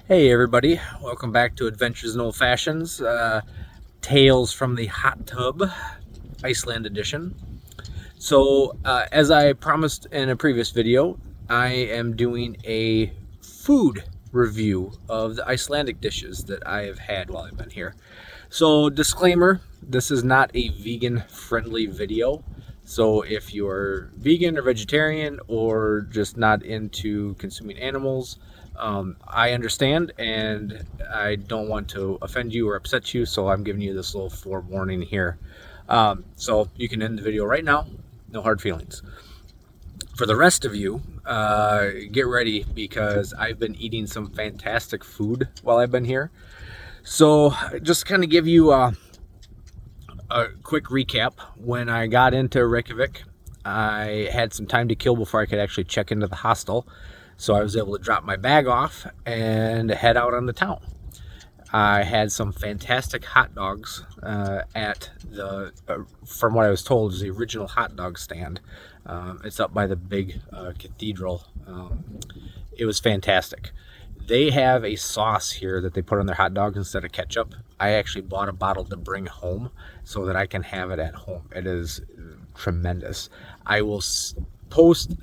Hey everybody, welcome back to Adventures in Old Fashions, Tales from the Hot Tub, Iceland edition. So, as I promised in a previous video, I am doing a food review of the Icelandic dishes that I have had while I've been here. So, disclaimer, this is not a vegan-friendly video. So if you're vegan or vegetarian or just not into consuming animals, I understand, and I don't want to offend you or upset you, so I'm giving you this little forewarning here. So you can end the video right now, no hard feelings. For the rest of you, get ready because I've been eating some fantastic food while I've been here. So just kind of give you a quick recap. When I got into Reykjavik, I had some time to kill before I could actually check into the hostel. So I was able to drop my bag off and head out on the town. I had some fantastic hot dogs at the, from what I was told, is the original hot dog stand. It's up by the big cathedral. It was fantastic. They have a sauce here that they put on their hot dogs instead of ketchup. I actually bought a bottle to bring home so that I can have it at home. It is tremendous. I will post,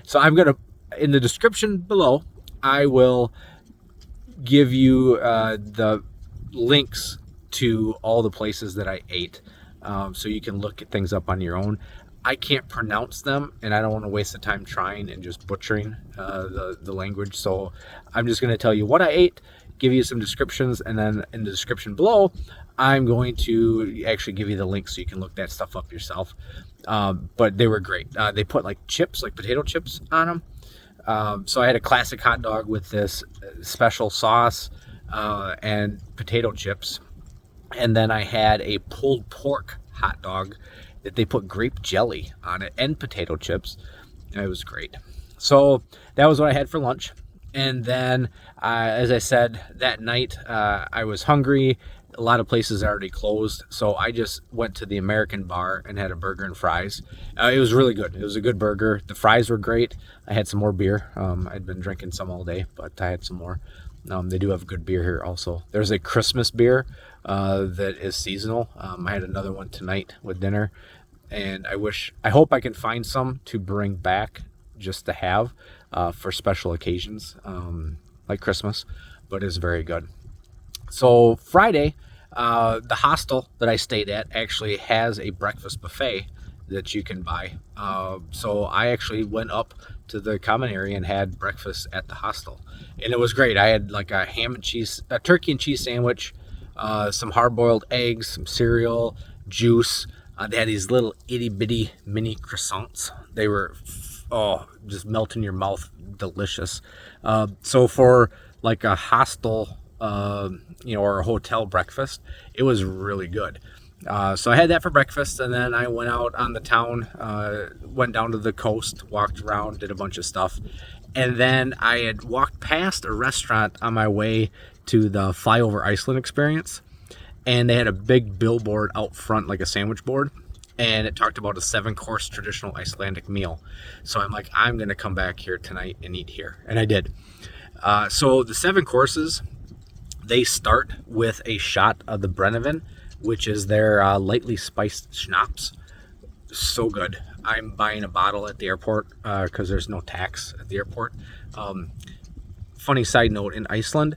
so I'm going to, in the description below, I will give you the links to all the places that I ate, so you can look at things up on your own. I can't pronounce them, and I don't want to waste the time trying and just butchering the language. So I'm just going to tell you what I ate, give you some descriptions, and then in the description below, I'm going to actually give you the link so you can look that stuff up yourself. But they were great. They put like chips, like potato chips on them. So I had a classic hot dog with this special sauce and potato chips. And then I had a pulled pork hot dog that they put grape jelly on it and potato chips. It was great. So that was what I had for lunch. And then, as I said, that night I was hungry. A lot of places are already closed, so I just went to the American bar and had a burger and fries. It was really good. It was a good burger. The fries were great. I had some more beer. I'd been drinking some all day, but I had some more. They do have good beer here also. There's a Christmas beer that is seasonal. I had another one tonight with dinner, and I hope I can find some to bring back just to have for special occasions like Christmas, but it's very good. So Friday, the hostel that I stayed at actually has a breakfast buffet that you can buy. So I actually went up to the common area and had breakfast at the hostel, and it was great. I had like a turkey and cheese sandwich, some hard-boiled eggs, some cereal, juice. They had these little itty-bitty mini croissants. They were, just melt in your mouth, delicious. So for like a hostel, or a hotel breakfast, it was really good. So I had that for breakfast, and then I went out on the town, went down to the coast, walked around, did a bunch of stuff. And then I had walked past a restaurant on my way to the Flyover Iceland experience, and they had a big billboard out front, like a sandwich board, and it talked about a 7-course traditional Icelandic meal. So I'm like, I'm going to come back here tonight and eat here. And I did. So the 7 courses, they start with a shot of the Brennivin, which is their lightly spiced schnapps. So good. I'm buying a bottle at the airport because there's no tax at the airport. Funny side note, in Iceland,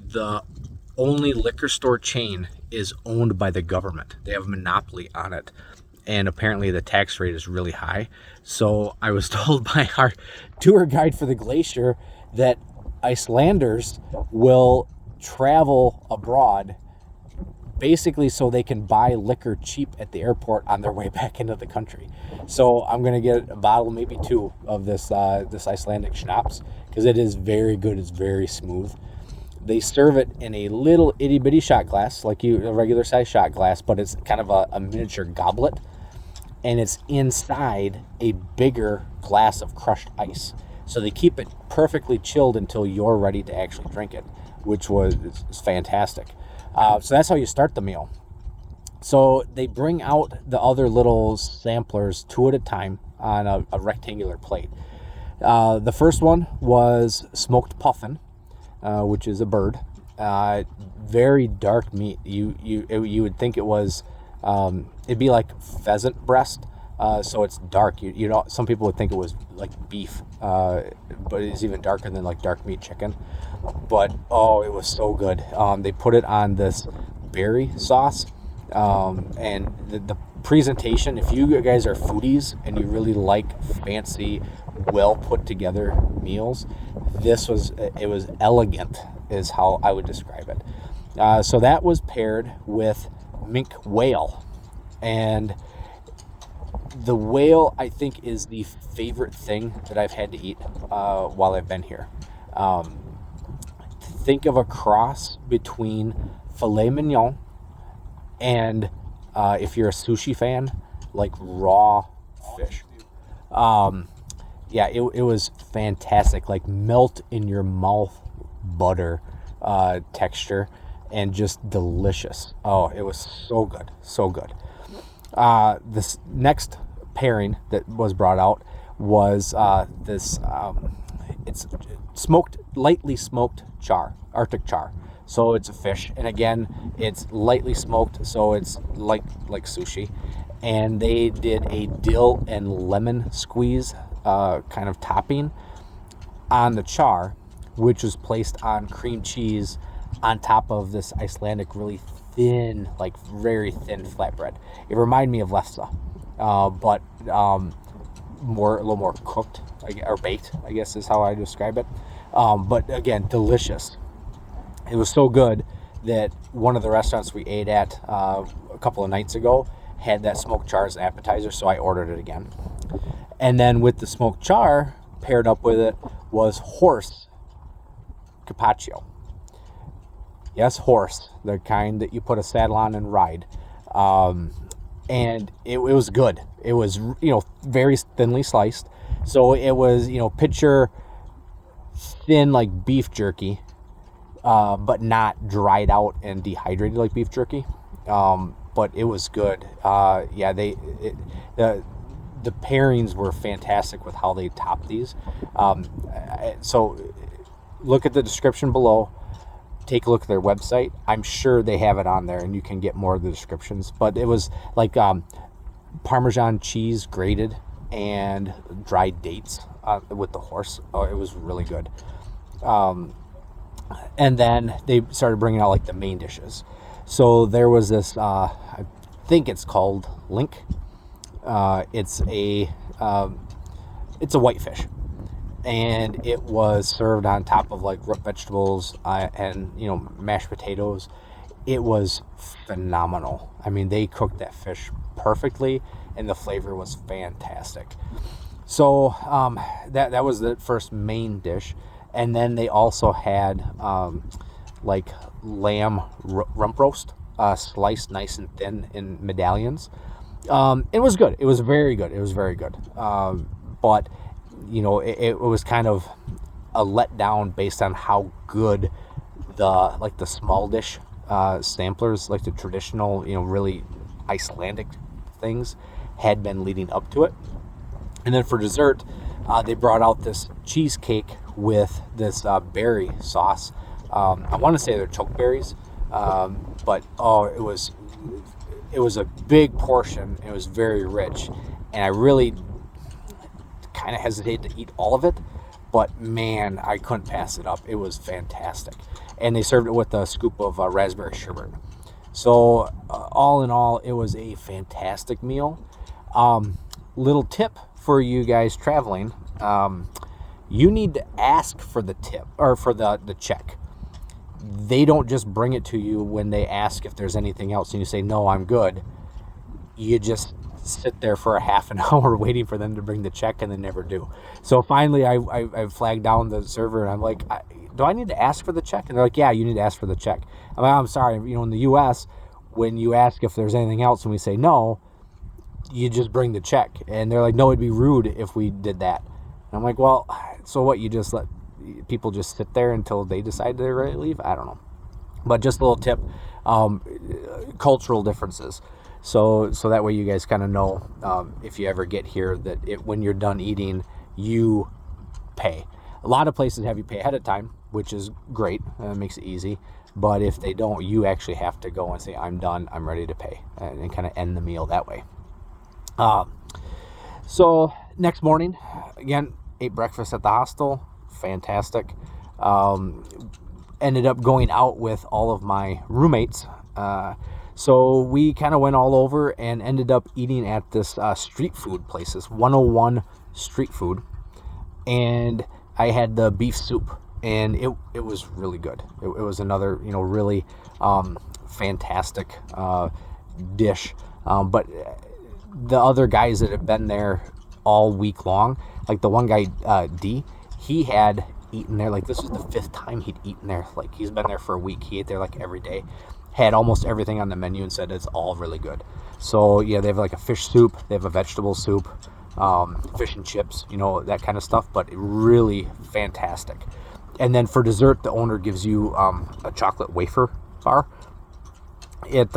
the only liquor store chain is owned by the government. They have a monopoly on it, and apparently the tax rate is really high. So I was told by our tour guide for the glacier that Icelanders will travel abroad basically so they can buy liquor cheap at the airport on their way back into the country. So I'm going to get a bottle, maybe 2, of this Icelandic schnapps because it is very good. It's very smooth. They serve it in a little itty bitty shot glass, like a regular size shot glass, but it's kind of a miniature goblet, and it's inside a bigger glass of crushed ice. So they keep it perfectly chilled until you're ready to actually drink it, which was fantastic. So that's how you start the meal. So they bring out the other little samplers 2 at a time on a rectangular plate. The first one was smoked puffin. which is a bird. Very dark meat. You would think it was, it'd be like pheasant breast. So it's dark. You know, some people would think it was like beef, but it's even darker than like dark meat chicken. But oh, it was so good. They put it on this berry sauce, and the presentation. If you guys are foodies and you really like fancy, well put together meals, it was elegant, is how I would describe it. So that was paired with mink whale, and the whale, I think, is the favorite thing that I've had to eat while I've been here. Think of a cross between filet mignon and, if you're a sushi fan, like raw fish. Yeah, it was fantastic, like melt in your mouth butter texture, and just delicious. Oh, it was so good, so good. This next pairing that was brought out was it's lightly smoked char, Arctic char. So it's a fish, and again, it's lightly smoked, so it's like sushi. And they did a dill and lemon squeeze kind of topping on the char, which was placed on cream cheese on top of this Icelandic really thin, like very thin flatbread. It reminded me of lefse, but a little more cooked, or baked, I guess is how I describe it. But again, delicious. It was so good that one of the restaurants we ate at a couple of nights ago had that smoked char as an appetizer, so I ordered it again. And then with the smoked char, paired up with it was horse carpaccio. Yes, horse, the kind that you put a saddle on and ride. And it was good. It was, very thinly sliced. So it was, picture thin like beef jerky, but not dried out and dehydrated like beef jerky. But it was good. Yeah, the pairings were fantastic with how they topped these. So look at the description below. Take a look at their website. I'm sure they have it on there, and you can get more of the descriptions. But it was like Parmesan cheese grated and dried dates with the horse. Oh, it was really good. And then they started bringing out like the main dishes. So there was this, I think it's called Link. It's a whitefish, and it was served on top of like root vegetables and mashed potatoes. It was phenomenal. I mean, they cooked that fish perfectly, and the flavor was fantastic. So that was the first main dish, and then they also had like lamb rump roast, sliced nice and thin in medallions. It was good. It was very good. It was very good. But it was kind of a letdown based on how good the small dish samplers, like the traditional, really Icelandic things, had been leading up to it. And then for dessert, they brought out this cheesecake with this berry sauce. I want to say they're chokeberries, but it was a big portion. It was very rich, and I really kind of hesitated to eat all of it, but man, I couldn't pass it up. It was fantastic. And they served it with a scoop of raspberry sherbet. So all in all, it was a fantastic meal. Little tip for you guys traveling, you need to ask for the tip, or for the check. They don't just bring it to you when they ask if there's anything else and you say, no, I'm good. You just sit there for a half an hour waiting for them to bring the check, and they never do. So finally I flagged down the server, and I'm like, do I need to ask for the check? And they're like, yeah, you need to ask for the check. I'm like, I'm sorry, in the US, when you ask if there's anything else and we say no, you just bring the check. And they're like, no, it'd be rude if we did that. And I'm like, well, so what, you just let people just sit there until they decide they're ready to leave? I don't know. But just a little tip, cultural differences. So that way you guys kind of know, if you ever get here, that when you're done eating, you pay. A lot of places have you pay ahead of time, which is great. Makes it easy. But if they don't, you actually have to go and say, I'm done, I'm ready to pay, and kind of end the meal that way. So next morning, again, ate breakfast at the hostel. Fantastic. Ended up going out with all of my roommates. So we kind of went all over and ended up eating at this street food place, this 101 Street Food. And I had the beef soup, and it was really good. It was another, really fantastic dish. But the other guys that have been there all week long, like the one guy, D, he had eaten there, like this was the 5th time he'd eaten there. Like he's been there for a week. He ate there like every day, had almost everything on the menu, and said it's all really good. So yeah, they have like a fish soup, they have a vegetable soup, fish and chips, that kind of stuff, but really fantastic. And then for dessert, the owner gives you a chocolate wafer bar. It's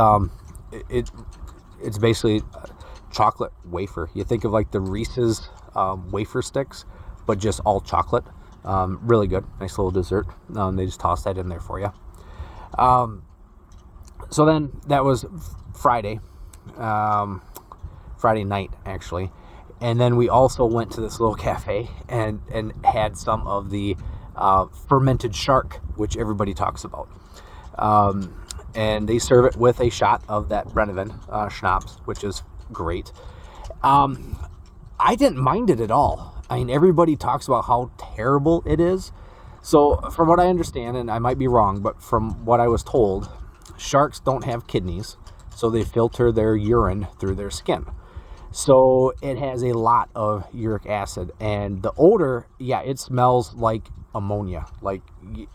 basically a chocolate wafer. You think of like the Reese's wafer sticks, but just all chocolate. Really good, nice little dessert. They just toss that in there for you. So then that was Friday night actually, and then we also went to this little cafe and had some of the fermented shark, which everybody talks about. And they serve it with a shot of that Brennivin schnapps, which is great. I didn't mind it at all. I mean, everybody talks about how terrible it is. So from what I understand, and I might be wrong, but from what I was told, sharks don't have kidneys, so they filter their urine through their skin. So it has a lot of uric acid, and the odor, yeah, it smells like ammonia, like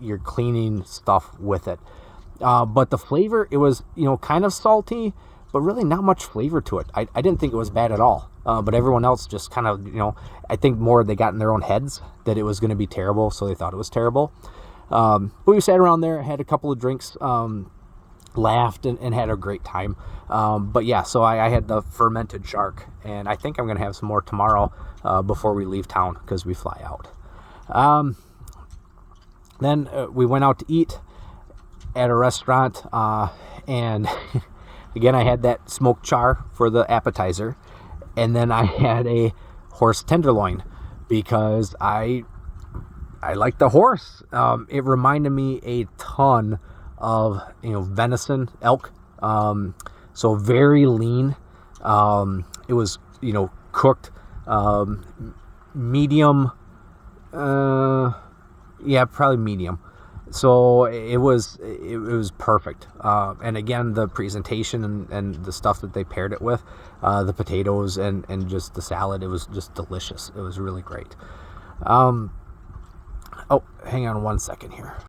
you're cleaning stuff with it. But the flavor, it was, kind of salty, but really not much flavor to it. I didn't think it was bad at all. But everyone else just kind of, I think more they got in their own heads that it was going to be terrible, so they thought it was terrible. But we sat around there, had a couple of drinks, laughed, and had a great time. But yeah, so I had the fermented shark, and I think I'm going to have some more tomorrow before we leave town, because we fly out. Then we went out to eat at a restaurant, and again, I had that smoked char for the appetizer. And then I had a horse tenderloin because I like the horse. It reminded me a ton of, venison, elk. So very lean. It was, cooked, medium. Yeah, probably medium. So it was perfect. And again, the presentation and the stuff that they paired it with, the potatoes and just the salad, it was just delicious. It was really great. Oh, hang on one second here.